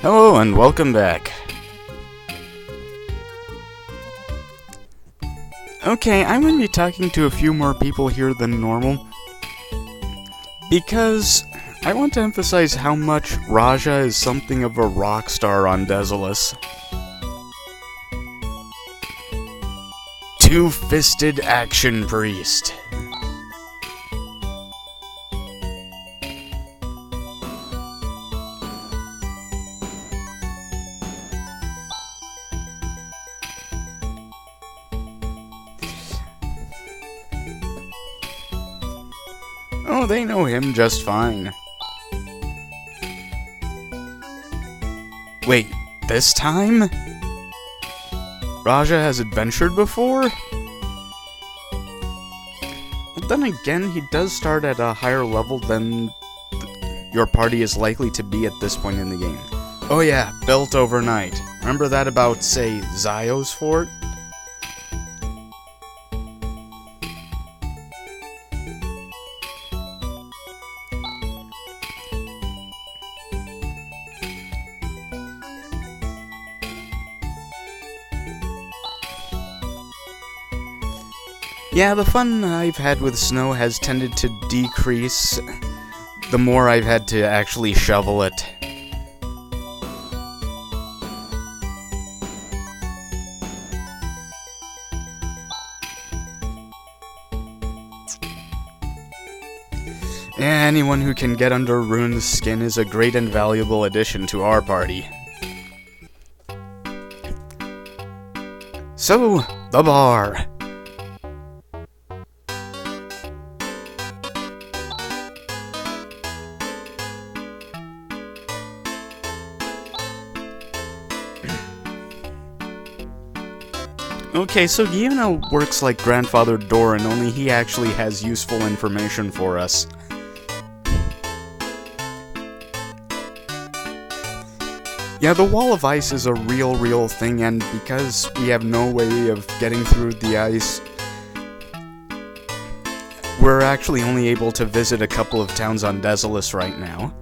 Hello and welcome back. Okay, I'm going to be talking to a few more people here than normal, because I want to emphasize how much Raja is something of a rock star on Desolus. Two-fisted action priest. Oh, they know him just fine. Wait, this time? Raja has adventured before? But then again, he does start at a higher level than your party is likely to be at this point in the game. Oh yeah, built overnight. Remember that about, say, Zio's fort? Yeah, the fun I've had with snow has tended to decrease the more I've had to actually shovel it. Anyone who can get under Rune's skin is a great and valuable addition to our party. So, the bar. Okay, so Guillermo works like Grandfather Doran, only he actually has useful information for us. Yeah, the wall of ice is a real thing, and because we have no way of getting through the ice, we're actually only able to visit a couple of towns on Desolus right now.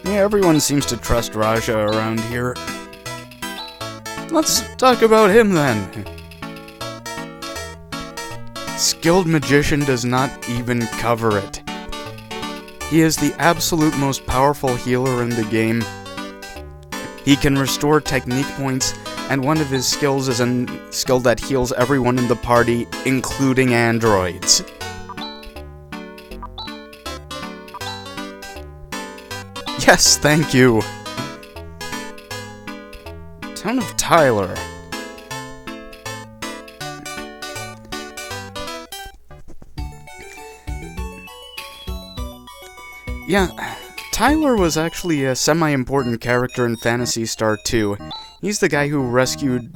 Yeah, everyone seems to trust Raja around here. Let's talk about him then. Skilled Magician does not even cover it. He is the absolute most powerful healer in the game. He can restore technique points, and one of his skills is a skill that heals everyone in the party, including androids. Yes, thank you. Town of Tyler. Yeah, Tyler was actually a semi-important character in Phantasy Star 2. He's the guy who rescued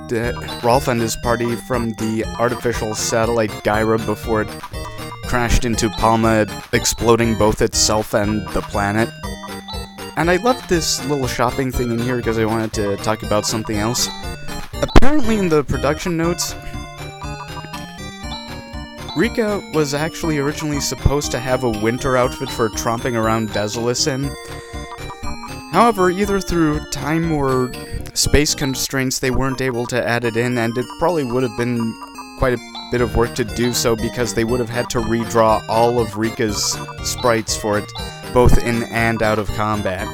Rolf and his party from the artificial satellite Gyra before it crashed into Palma, exploding both itself and the planet. And I left this little shopping thing in here because I wanted to talk about something else. Apparently in the production notes, Rika was actually originally supposed to have a winter outfit for tromping around Desolus in. However, either through time or space constraints, they weren't able to add it in, and it probably would have been quite a bit of work to do so because they would have had to redraw all of Rika's sprites for it, both in and out of combat.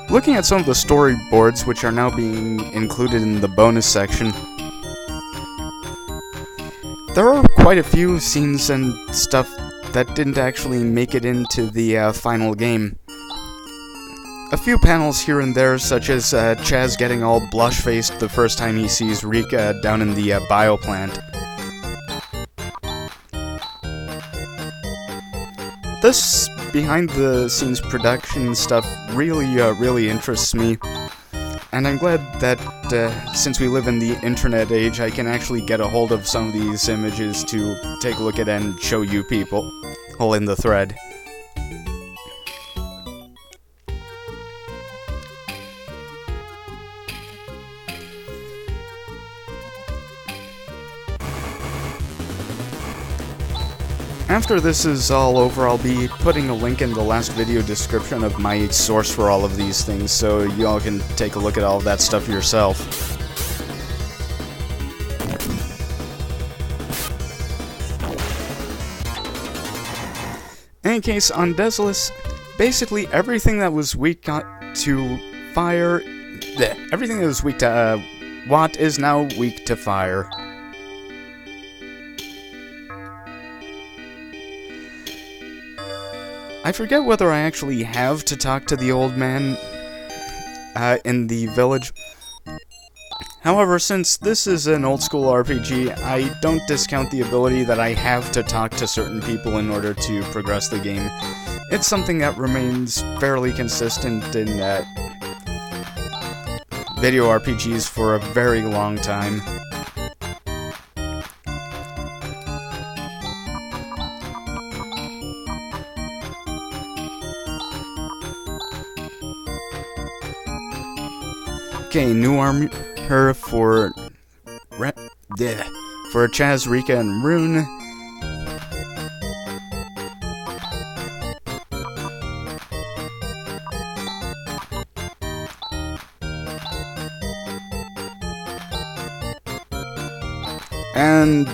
Looking at some of the storyboards, which are now being included in the bonus section, there are quite a few scenes and stuff that didn't actually make it into the final game. A few panels here and there, such as Chaz getting all blush-faced the first time he sees Rika down in the bioplant. This behind-the-scenes production stuff really interests me. And I'm glad that, since we live in the internet age, I can actually get a hold of some of these images to take a look at and show you people, all in the thread. After this is all over, I'll be putting a link in the last video description of my source for all of these things, so y'all can take a look at all of that stuff yourself. In any case, on Desolus, basically everything that was weak to fire... everything that was weak to Watt is now weak to fire. I forget whether I actually have to talk to the old man in the village. However, since this is an old-school RPG, I don't discount the ability that I have to talk to certain people in order to progress the game. It's something that remains fairly consistent in video RPGs for a very long time. Okay, new armor for Chaz, Rika, and Rune. And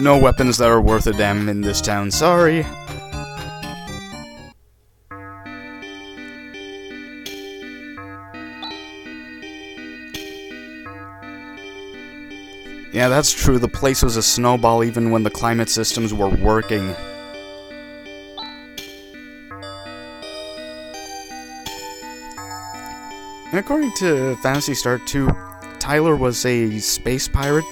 no weapons that are worth a damn in this town, sorry. Yeah, that's true, the place was a snowball even when the climate systems were working. And according to Phantasy Star 2, Tyler was a space pirate.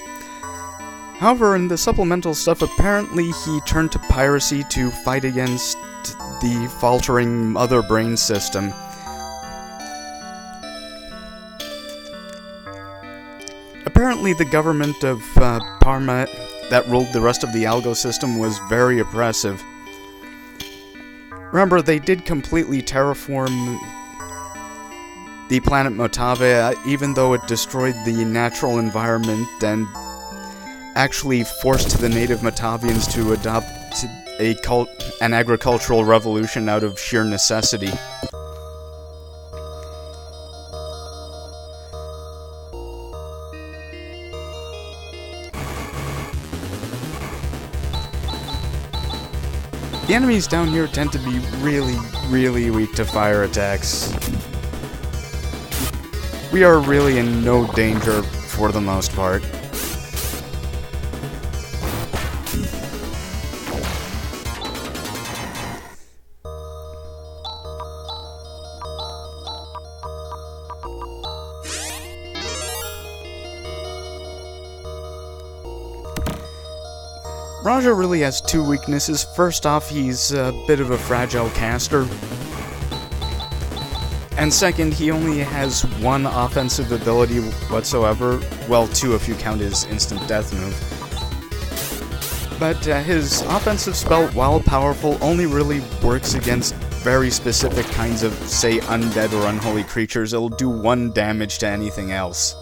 However, in the supplemental stuff, apparently he turned to piracy to fight against the faltering Mother Brain system. Apparently the government of Parma that ruled the rest of the Algo system was very oppressive. Remember, they did completely terraform the planet Motave, even though it destroyed the natural environment and actually forced the native Motavians to adopt an agricultural revolution out of sheer necessity. The enemies down here tend to be really, really weak to fire attacks. We are really in no danger for the most part. Raja really has two weaknesses. First off, he's a bit of a fragile caster. And second, he only has one offensive ability whatsoever. Well, two if you count his instant death move. But his offensive spell, while powerful, only really works against very specific kinds of, say, undead or unholy creatures. It'll do 1 damage to anything else.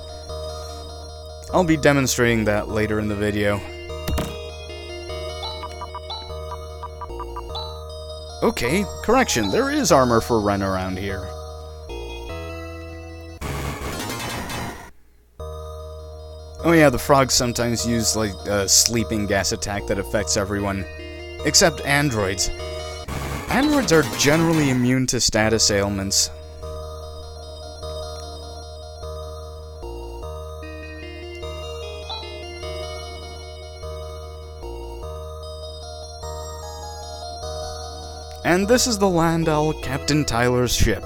I'll be demonstrating that later in the video. Okay, correction, there is armor for Ren around here. Oh yeah, the frogs sometimes use, like, a sleeping gas attack that affects everyone. Except androids. Androids are generally immune to status ailments. And this is the Landau, Captain Tyler's ship.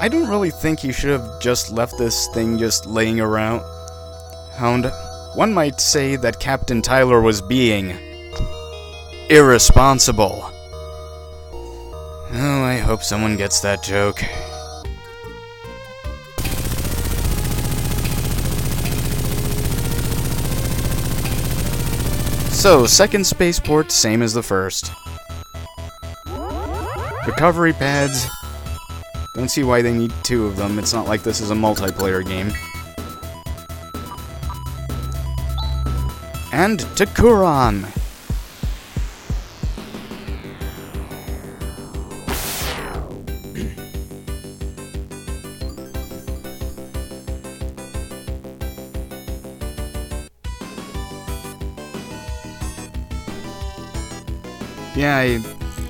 I don't really think he should have just left this thing just laying around. One might say that Captain Tyler was being irresponsible. Oh, I hope someone gets that joke. So, second spaceport, same as the first. Recovery pads. Don't see why they need 2 of them. It's not like this is a multiplayer game. And Takuran. Yeah, I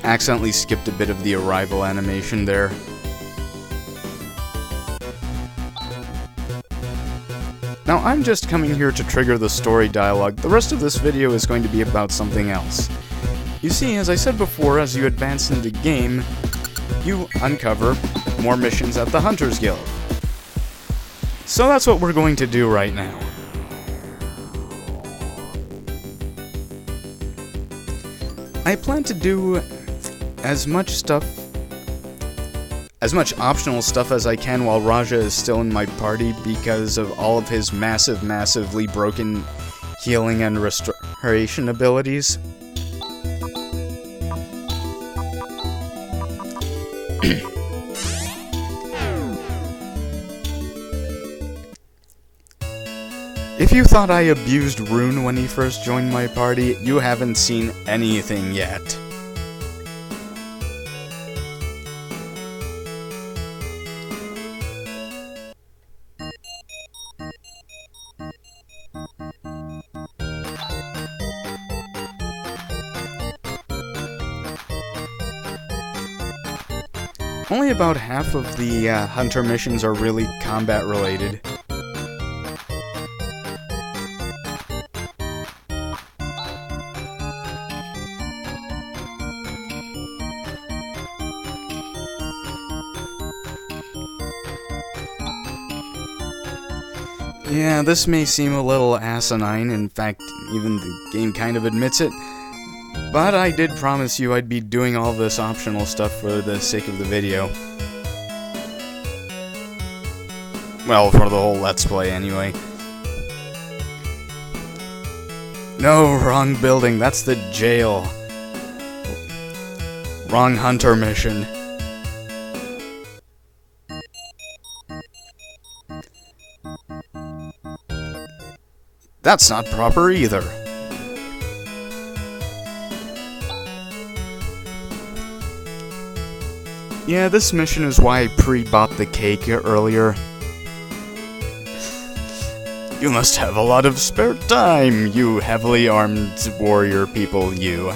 accidentally skipped a bit of the arrival animation there. Now, I'm just coming here to trigger the story dialogue. The rest of this video is going to be about something else. You see, as I said before, as you advance in the game, you uncover more missions at the Hunters Guild. So that's what we're going to do right now. I plan to do as much optional stuff as I can while Raja is still in my party because of all of his massively broken healing and restoration abilities. If you thought I abused Rune when he first joined my party, you haven't seen anything yet. Only about half of the hunter missions are really combat related. Yeah, this may seem a little asinine, in fact, even the game kind of admits it, but I did promise you I'd be doing all this optional stuff for the sake of the video. Well, for the whole Let's Play, anyway. No, wrong building, that's the jail. Wrong hunter mission. That's not proper either. Yeah, this mission is why I pre-bought the cake earlier. You must have a lot of spare time, you heavily armed warrior people, you.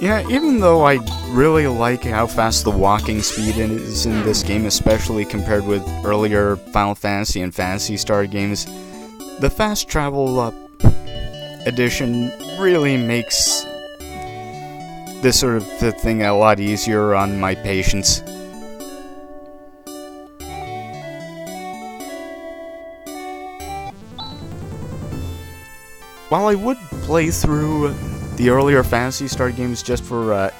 Yeah, even though I really like how fast the walking speed is in this game, especially compared with earlier Final Fantasy and Phantasy Star games, the fast travel edition really makes this sort of thing a lot easier on my patience. While I would play through the earlier Phantasy Star games just for,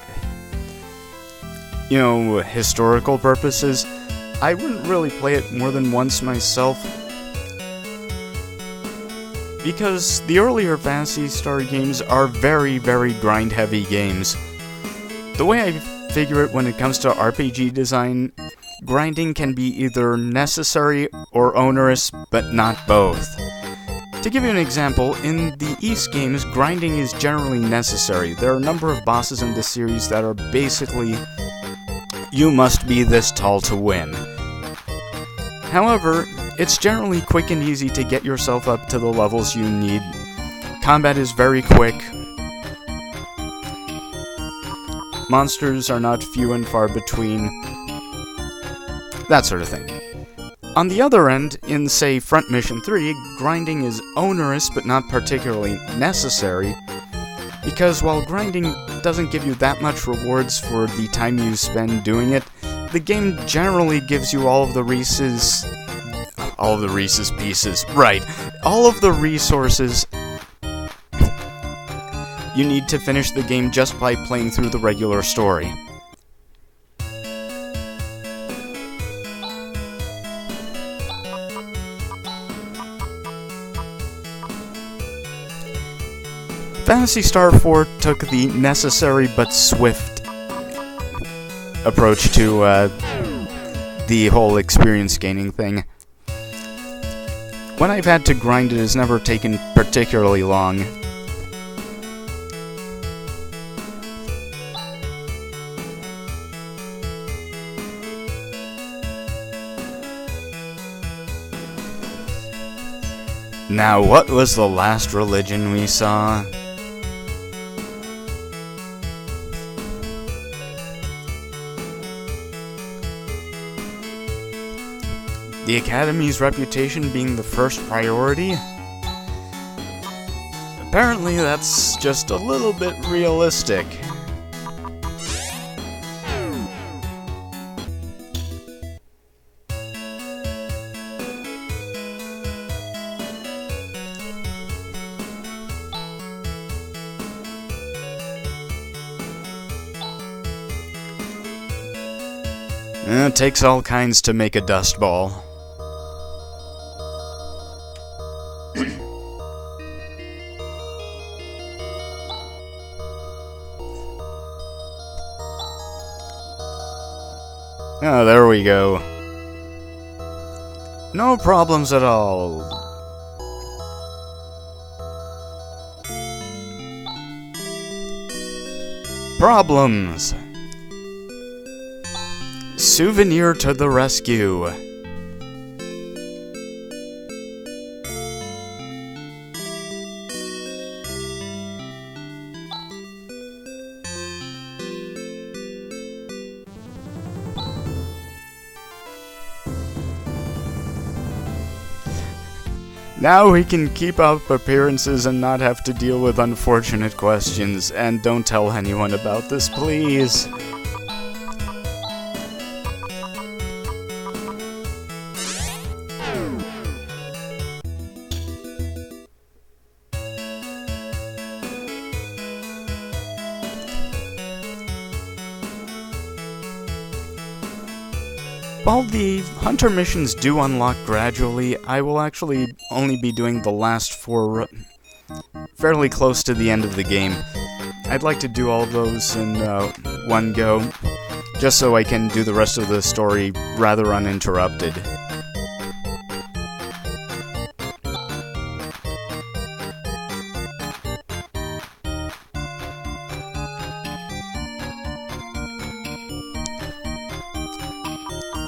you know, historical purposes, I wouldn't really play it more than once myself, because the earlier Phantasy Star games are very, very grind-heavy games. The way I figure it when it comes to RPG design, grinding can be either necessary or onerous, but not both. To give you an example, in the East games, grinding is generally necessary. There are a number of bosses in this series that are basically, you must be this tall to win. However, it's generally quick and easy to get yourself up to the levels you need. Combat is very quick. Monsters are not few and far between. That sort of thing. On the other end, in, say, Front Mission 3, grinding is onerous but not particularly necessary, because while grinding doesn't give you that much rewards for the time you spend doing it, the game generally gives you all of the pieces, right, all of the resources you need to finish the game just by playing through the regular story. Phantasy Star 4 took the necessary but swift approach to the whole experience gaining thing. When I've had to grind, it has never taken particularly long. Now, what was the last religion we saw? The Academy's reputation being the first priority? Apparently that's just a little bit realistic. It takes all kinds to make a dust ball. Oh, there we go. No problems at all. Problems. Souvenir to the rescue. Now we can keep up appearances and not have to deal with unfortunate questions. And don't tell anyone about this, please. While the hunter missions do unlock gradually, I will actually only be doing the last 4 fairly close to the end of the game. I'd like to do all those in one go, just so I can do the rest of the story rather uninterrupted.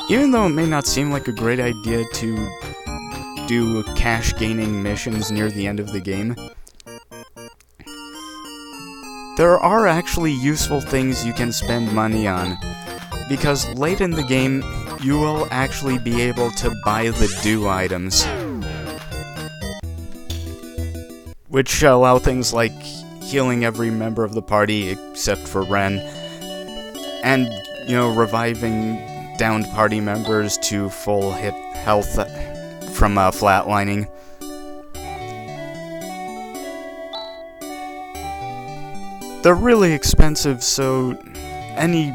Even though it may not seem like a great idea to do cash-gaining missions near the end of the game, there are actually useful things you can spend money on, because late in the game, you will actually be able to buy the do items, which allow things like healing every member of the party except for Ren, and, reviving downed party members to full hit health from flatlining. They're really expensive, so any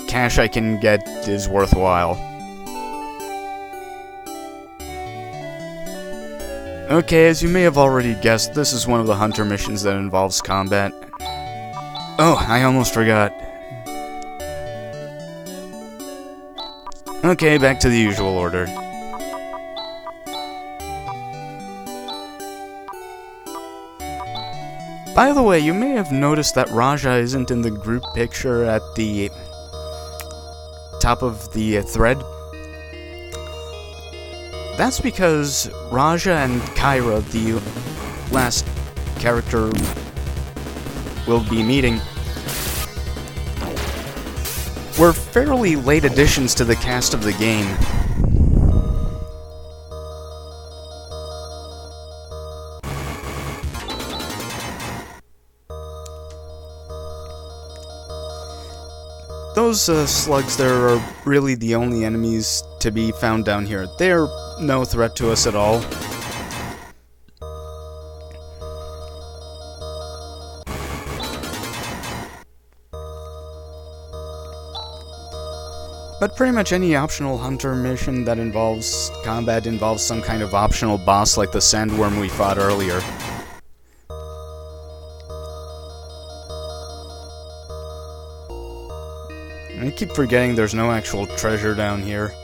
cash I can get is worthwhile. Okay, as you may have already guessed, this is one of the hunter missions that involves combat. Oh, I almost forgot. Okay, back to the usual order. By the way, you may have noticed that Raja isn't in the group picture at the top of the thread. That's because Raja and Kyra, the last character we'll be meeting, were fairly late additions to the cast of the game. those slugs there are really the only enemies to be found down here. They are no threat to us at all. But pretty much any optional hunter mission that involves combat involves some kind of optional boss like the sandworm we fought earlier. I keep forgetting there's no actual treasure down here.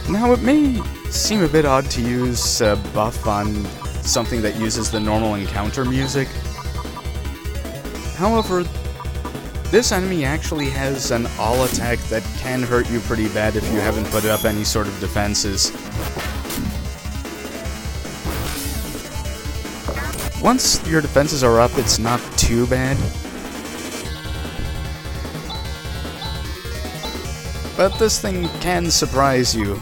Now, it may seem a bit odd to use a buff on something that uses the normal encounter music. However, this enemy actually has an all attack that can hurt you pretty bad if you haven't put up any sort of defenses. Once your defenses are up, it's not too bad. But this thing can surprise you.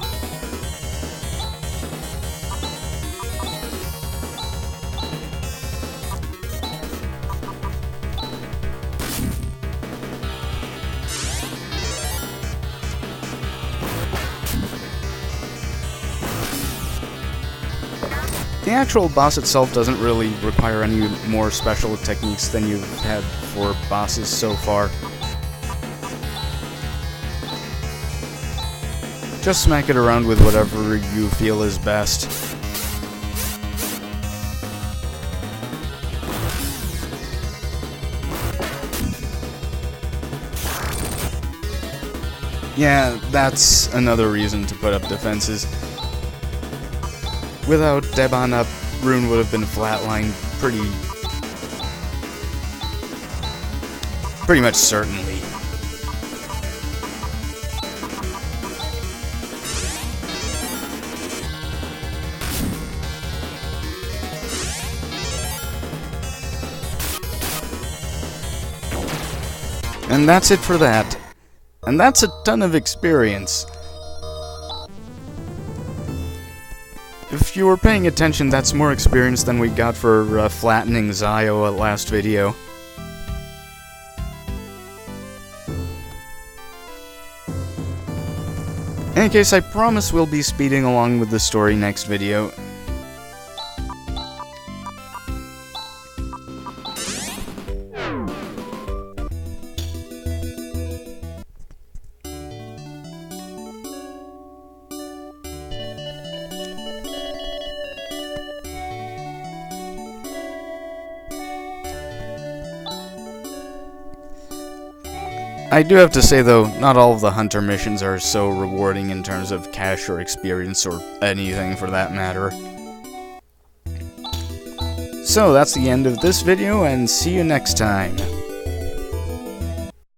The actual boss itself doesn't really require any more special techniques than you've had for bosses so far. Just smack it around with whatever you feel is best. Yeah, that's another reason to put up defenses. Without Debon up, Rune would have been flatlined pretty much certainly. And that's it for that. And that's a ton of experience. If you were paying attention, that's more experience than we got for flattening Zio at last video. In any case, I promise we'll be speeding along with the story next video. I do have to say, though, not all of the hunter missions are so rewarding in terms of cash or experience or anything for that matter. So that's the end of this video, and see you next time.